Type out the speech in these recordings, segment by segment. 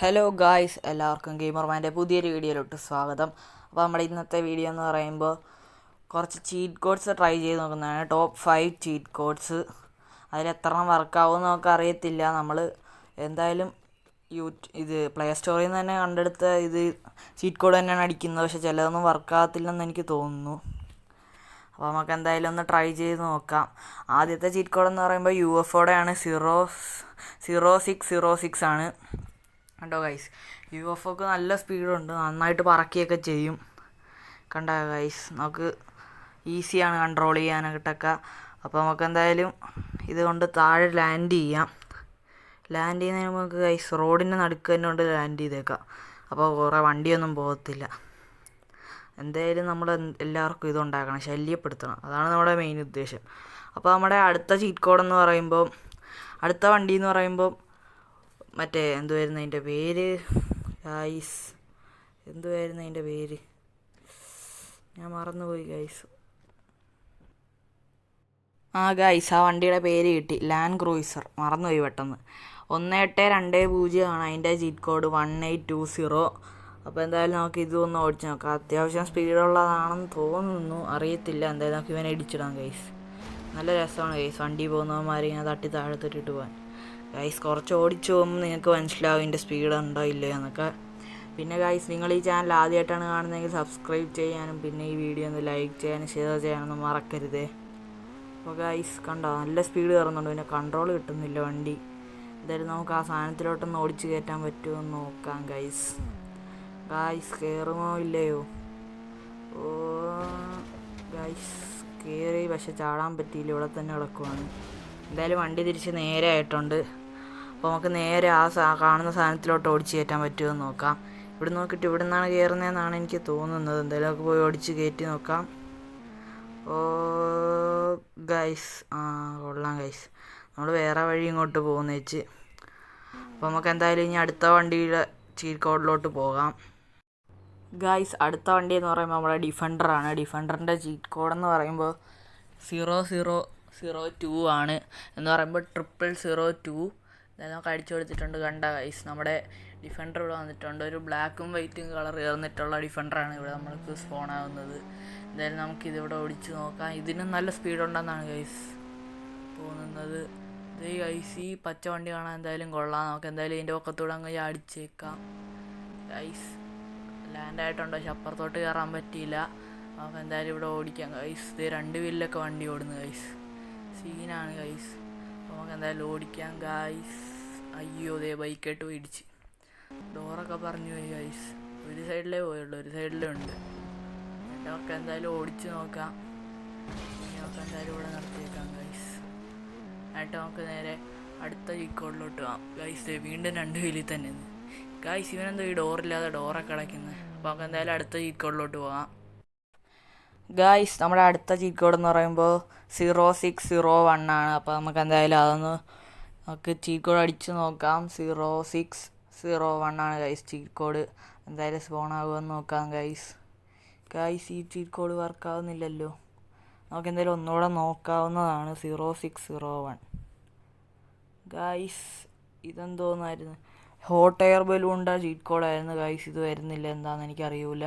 Hello guys, എല്ലാവർക്കും ഗെയിമർമാൻ്റെ പുതിയൊരു വീഡിയോയിലോട്ട് സ്വാഗതം. അപ്പോൾ നമ്മുടെ ഇന്നത്തെ വീഡിയോ എന്ന് പറയുമ്പോൾ കുറച്ച് ചീറ്റ് കോഡ്സ് ട്രൈ ചെയ്ത് നോക്കുന്നതാണ്. Top 5 cheat codes. അതിലെത്രണ്ണം വർക്കാവുമെന്ന് നമുക്ക് അറിയത്തില്ല. നമ്മൾ എന്തായാലും ഇത് പ്ലേ സ്റ്റോറിൽ നിന്ന് തന്നെ കണ്ടെടുത്ത ഇത് ചീറ്റ് കോഡ് തന്നെയാണ് അടിക്കുന്നത്. പക്ഷെ ചിലതൊന്നും വർക്കാകത്തില്ലെന്ന് എനിക്ക് തോന്നുന്നു. അപ്പോൾ നമുക്ക് എന്തായാലും ഒന്ന് ട്രൈ ചെയ്ത് നോക്കാം. ആദ്യത്തെ ചീറ്റ് കോഡ് എന്ന് പറയുമ്പോൾ UFOയുടെ ആണ്. 0606 ആണ്. കണ്ടോ ഗൈസ്, UFOക്ക് നല്ല സ്പീഡുണ്ട്, നന്നായിട്ട് പറക്കുകയൊക്കെ ചെയ്യും. കണ്ടോ ഗൈസ്, നമുക്ക് ഈസിയാണ് കൺട്രോൾ ചെയ്യാനായിട്ടൊക്കെ. അപ്പോൾ നമുക്ക് എന്തായാലും ഇതുകൊണ്ട് താഴെ ലാൻഡ് ചെയ്യാം. ലാൻഡ് ചെയ്യുന്നതിന് നമുക്ക് ഗൈസ് റോഡിൻ്റെ നടുക്ക് തന്നെ കൊണ്ട് ലാൻഡ് ചെയ്തേക്കാം. അപ്പോൾ കുറേ വണ്ടിയൊന്നും പോകത്തില്ല. എന്തായാലും നമ്മൾ എല്ലാവർക്കും ഇതുണ്ടാക്കണം, ശല്യപ്പെടുത്തണം. അതാണ് നമ്മുടെ മെയിൻ ഉദ്ദേശം. അപ്പോൾ നമ്മുടെ അടുത്ത ചീറ്റ് കോഡെന്ന് പറയുമ്പോൾ, അടുത്ത വണ്ടി എന്ന് പറയുമ്പോൾ മറ്റേ എന്തുവായിരുന്നു അതിൻ്റെ പേര് ഗൈസ്, എന്തുവായിരുന്നു അതിൻ്റെ പേര്, ഞാൻ മറന്നുപോയി ഗൈസ്. ഗൈസ്, ആ വണ്ടിയുടെ പേര് കിട്ടി, ലാൻഡ് ക്രൂയിസർ. മറന്നുപോയി പെട്ടെന്ന്. 1820 ആണ് അതിൻ്റെ ചീറ്റ് കോഡ്, 1820. അപ്പോൾ എന്തായാലും നമുക്ക് ഇതൊന്ന് ഓടിച്ച് നോക്കാം. അത്യാവശ്യം സ്പീഡുള്ളതാണെന്ന് തോന്നുന്നു, അറിയത്തില്ല. എന്തായാലും നമുക്ക് ഇവനെ ഇടിച്ചിടാം ഗൈസ്. നല്ല രസമാണ് ഗൈസ്, വണ്ടി പോകുന്നവന്മാരെ ഇങ്ങനെ തട്ടി താഴത്തിട്ടിട്ട് പോകാൻ. ഗൈസ്, കുറച്ച് ഓടിച്ചു പോകുമ്പോൾ നിങ്ങൾക്ക് മനസ്സിലാവും ഇതിൻ്റെ സ്പീഡ് ഉണ്ടോ ഇല്ലയോ എന്നൊക്കെ. പിന്നെ ഗൈസ്, നിങ്ങൾ ഈ ചാനൽ ആദ്യമായിട്ടാണ് കാണുന്നതെങ്കിൽ സബ്സ്ക്രൈബ് ചെയ്യാനും പിന്നെ ഈ വീഡിയോ ഒന്ന് ലൈക്ക് ചെയ്യാനും ഷെയർ ചെയ്യാനൊന്നും മറക്കരുതേ. അപ്പോൾ ഗൈസ് കണ്ടോ, നല്ല സ്പീഡ് കയറുന്നുണ്ട്, പിന്നെ കൺട്രോൾ കിട്ടുന്നില്ല വണ്ടി. എന്തായാലും നമുക്ക് ആ സാധനത്തിലോട്ടൊന്ന് ഓടിച്ച് കയറ്റാൻ പറ്റുമോ എന്ന് നോക്കാം ഗൈസ്. കയറുമോ ഇല്ലയോ? ഓ ഗൈസ്, കയറി, പക്ഷെ ചാടാൻ പറ്റിയില്ല, ഇവിടെ തന്നെ കിടക്കുവാണ്. എന്തായാലും വണ്ടി തിരിച്ച് നേരെ ആയിട്ടുണ്ട്. അപ്പോൾ നമുക്ക് നേരെ കാണുന്ന സാധനത്തിലോട്ട് ഓടിച്ച് കയറ്റാൻ പറ്റുമോ എന്ന് നോക്കാം. ഇവിടെ നോക്കിയിട്ട് ഇവിടെ നിന്നാണ് കയറുന്നതെന്നാണ് എനിക്ക് തോന്നുന്നത്. എന്തായാലും നമുക്ക് പോയി ഓടിച്ച് കയറ്റി നോക്കാം. ഓ ഗൈസ്, കൊള്ളാം ഗൈസ്, നമ്മൾ വേറെ വഴി ഇങ്ങോട്ട് പോകുന്ന വെച്ച്. അപ്പോൾ നമുക്ക് എന്തായാലും ഇനി അടുത്ത വണ്ടിയുടെ ചീറ്റ് കോഡിലോട്ട് പോകാം. ഗൈസ്, അടുത്ത വണ്ടി എന്ന് പറയുമ്പോൾ നമ്മുടെ ഡിഫൻഡറാണ്. ഡിഫൻഡറിൻ്റെ ചീറ്റ് കോഡെന്ന് പറയുമ്പോൾ 0002 ആണ്. എന്ന് പറയുമ്പോൾ 0002. അതായത് നമുക്ക് അടിച്ചു കൊടുത്തിട്ടുണ്ട്. കണ്ട ഗൈസ്, നമ്മുടെ ഡിഫൻഡർ ഇവിടെ വന്നിട്ടുണ്ട്. ഒരു ബ്ലാക്കും വൈറ്റും കളർ ചേർന്നിട്ടുള്ള ഡിഫൻഡറാണ് ഇവിടെ നമ്മൾക്ക് സ്പോൺ ആവുന്നത്. എന്തായാലും നമുക്കിതിവിടെ ഓടിച്ച് നോക്കാം. ഇതിനും നല്ല സ്പീഡുണ്ടെന്നാണ് ഗൈസ് തോന്നുന്നത്. ഇത് ഗൈസ്, ഈ പച്ച വണ്ടി കാണാൻ എന്തായാലും കൊള്ളാം. നമുക്ക് എന്തായാലും ഇതിൻ്റെ പൊക്കത്തൂടെ അങ്ങ് അടിച്ചേക്കാം. ഗൈസ് ലാൻഡ് ആയിട്ടുണ്ട്, പക്ഷെ അപ്പുറത്തോട്ട് കയറാൻ പറ്റിയില്ല. നമുക്ക് എന്തായാലും ഇവിടെ ഓടിക്കാം ഗൈസ്. ഇത് 2 വീലിലൊക്കെ വണ്ടി ഓടുന്നു ഗൈസ്, സീനാണ് ഗൈസ്. അപ്പോൾ നമുക്ക് എന്തായാലും ഓടിക്കാം ഗൈസ്. അയ്യോ, ദേ ബൈക്കായിട്ട് പോയി ഇടിച്ച്, ഡോറൊക്കെ പറഞ്ഞു പോയി ഗൈസ്. ഒരു സൈഡിലേ പോയുള്ളൂ, ഒരു സൈഡിലേ ഉണ്ട്. നമുക്ക് എന്തായാലും ഓടിച്ച് നോക്കാം. നമുക്ക് എന്തായാലും ഇവിടെ നിർത്തിയേക്കാം ഗൈസ്. എന്നിട്ട് നമുക്ക് നേരെ അടുത്ത ചീക്കോഡിലോട്ട് പോകാം ഗൈസ്. വീണ്ടും 2 വീലിൽ തന്നെ ഗൈസ്. ഇവനെന്തോ ഈ ഡോറില്ലാതെ ഡോറൊക്കെ അടയ്ക്കുന്നത്. അപ്പോൾ നമുക്ക് എന്തായാലും അടുത്ത ചീക്കോഡിലോട്ട് പോകാം ഗൈസ്. നമ്മുടെ അടുത്ത ചീറ്റ് കോഡ് എന്ന് പറയുമ്പോൾ 0601 ആണ്. അപ്പോൾ നമുക്ക് എന്തായാലും നമുക്ക് ചീറ്റ് കോഡ് അടിച്ച് നോക്കാം. 0601 ആണ് ഗൈസ് ചീറ്റ് കോഡ്. എന്തായാലും സ്പോൺ ആകുമെന്ന് നോക്കാം ഗൈസ്. ഈ ചീറ്റ് കോഡ് വർക്കാവുന്നില്ലല്ലോ. നമുക്ക് എന്തായാലും ഒന്നുകൂടെ നോക്കാവുന്നതാണ്. 0601 ഗൈസ്. ഇതെന്തോന്നായിരുന്നു, ഹോട്ട് എയർ ബലൂണിൻ്റെ ചീറ്റ് കോഡായിരുന്നു ഗൈസ്. ഇത് വരുന്നില്ല, എന്താണെന്ന് എനിക്കറിയില്ല.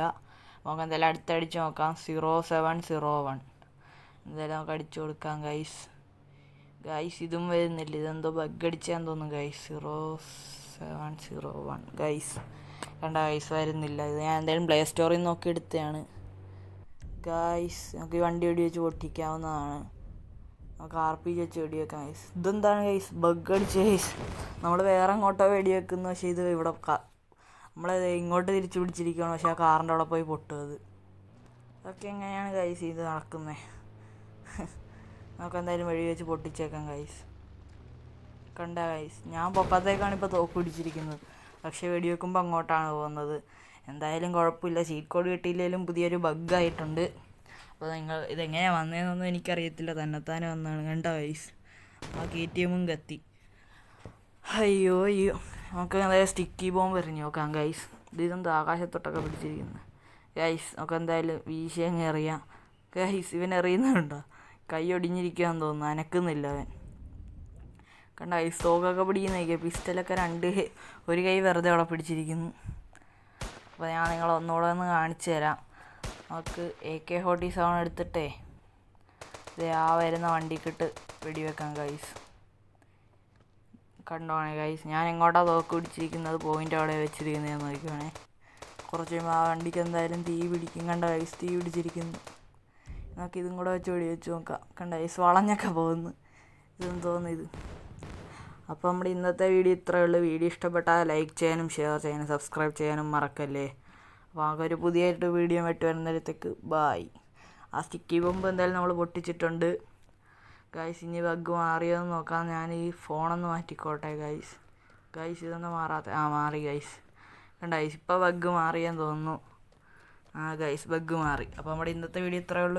നമുക്ക് എന്തായാലും അടുത്തടിച്ച് നോക്കാം. 0701. എന്തായാലും നമുക്ക് അടിച്ചു കൊടുക്കാം ഗൈസ്. ഇതും വരുന്നില്ല, ഇതെന്തോ ബഗ് അടിച്ചാന്ന് തോന്നുന്നു ഗൈസ്. 0701 ഗൈസ്. കണ്ട ഗൈസ്, വരുന്നില്ല. ഇത് ഞാൻ എന്തായാലും പ്ലേ സ്റ്റോറിൽ നിന്ന് നോക്കി എടുത്തതാണ് ഗൈസ്. നമുക്ക് ഈ വണ്ടി വെടി വെച്ച് പൊട്ടിക്കാവുന്നതാണ്. നമുക്ക് RPG വെച്ച് വെടി വെക്കാം ഗൈസ്. ഇതെന്താണ് ഗൈസ്, ബഗ് അടിച്ച ഗൈസ്. നമ്മൾ വേറെ എങ്ങോട്ടോ വെടി വെക്കുന്നു, പക്ഷേ ഇത് ഇവിടെ നമ്മളത് ഇങ്ങോട്ട് തിരിച്ചു പിടിച്ചിരിക്കുകയാണ്, പക്ഷേ ആ കാറിൻ്റെ അവിടെ പോയി പൊട്ടുന്നത്. അതൊക്കെ എങ്ങനെയാണ് ഗൈസ് ഇത് നടക്കുന്നത്? നമുക്ക് എന്തായാലും വെടി വെച്ച് പൊട്ടിച്ചേക്കാം ഗൈസ്. കണ്ട ഗൈസ്, ഞാൻ പൊക്കത്തേക്കാണ് ഇപ്പോൾ തോക്ക് പിടിച്ചിരിക്കുന്നത്, പക്ഷേ വെടി വെക്കുമ്പോൾ അങ്ങോട്ടാണ് പോകുന്നത്. എന്തായാലും കുഴപ്പമില്ല, ചീറ്റ് കോഡ് കിട്ടിയില്ലെങ്കിലും പുതിയൊരു ബഗ്ഗായിട്ടുണ്ട്. അപ്പോൾ നിങ്ങൾ ഇതെങ്ങനെയാണ് വന്നതെന്നൊന്നും എനിക്കറിയത്തില്ല, തന്നെത്താനെ വന്നതാണ്. കണ്ട ഗൈസ്, ആ KTM കത്തി. അയ്യോ. നമുക്ക് എന്തായാലും സ്റ്റിക്കി ബോംബ് എറിഞ്ഞ് നോക്കാം ഗൈസ്. ഇതെന്താ ആകാശത്തൊട്ടൊക്കെ പിടിച്ചിരിക്കുന്നത് ഗൈസ്. നമുക്ക് എന്തായാലും വീശി അങ്ങ് എറിയാം ഗൈസ്. ഇവൻ എറിയുന്നുണ്ടോ? കൈ ഒടിഞ്ഞിരിക്കുകയെന്ന് തോന്നുന്നു, അനക്കുന്നില്ല അവൻ കണ്ട ഗൈസ് തോക്കൊക്കെ പിടിക്കുന്ന നോക്കിയാൽ പിസ്റ്റലൊക്കെ ഒരു കൈ വെറുതെ അവിടെ പിടിച്ചിരിക്കുന്നു. അപ്പോൾ ഞാൻ നിങ്ങളെ ഒന്നുകൂടെ ഒന്ന് കാണിച്ചു തരാം. നമുക്ക് AK-47 എടുത്തിട്ടേ വരുന്ന വണ്ടിക്കിട്ട് വെടിവെക്കാം ഗൈസ്. കണ്ടോണേ ഗൈസ്, ഞാൻ എങ്ങോട്ടാണ് തോക്ക് പിടിച്ചിരിക്കുന്നത് പോയിൻ്റ് അവിടെ വെച്ചിരിക്കുന്നതെന്ന് നോക്കുവാണേ. കുറച്ച് കഴിയുമ്പോൾ ആ വണ്ടിക്ക് എന്തായാലും തീ പിടിക്കും. കണ്ട ഗൈസ്, തീ പിടിച്ചിരിക്കുന്നു. നമുക്ക് ഇതും കൂടെ വെച്ച് വെടിവെച്ച് നോക്കാം. കണ്ട ഗൈസ്, വളഞ്ഞൊക്കെ പോകുന്നു. ഇതെന്ന് തോന്നുന്നു ഇത്. അപ്പോൾ നമ്മുടെ ഇന്നത്തെ വീഡിയോ ഇത്രയേ ഉള്ളൂ. വീഡിയോ ഇഷ്ടപ്പെട്ടാൽ ലൈക്ക് ചെയ്യാനും ഷെയർ ചെയ്യാനും സബ്സ്ക്രൈബ് ചെയ്യാനും മറക്കല്ലേ. അപ്പോൾ നമുക്കൊരു പുതിയായിട്ട് വീഡിയോ ആയിട്ട് വരുന്നിടത്തേക്ക് ബായ്. ആ സ്റ്റിക്കി ബോംബ് എന്തായാലും നമ്മൾ പൊട്ടിച്ചിട്ടുണ്ട് ഗൈസ്. ഇനി ബഗ് മാറിയോന്ന് നോക്കാം. ഞാൻ ഈ ഫോണൊന്ന് മാറ്റിക്കോട്ടെ ഗൈസ്. ഇതൊന്നും മാറി ഗൈസ്. കണ്ട ഗൈസ്, ഇപ്പോൾ ബഗ് മാറിയെന്ന് തോന്നുന്നു. ഗൈസ്, ബഗ് മാറി. അപ്പോൾ നമ്മുടെ ഇന്നത്തെ വീഡിയോ ഇത്രയേ ഉള്ളൂ.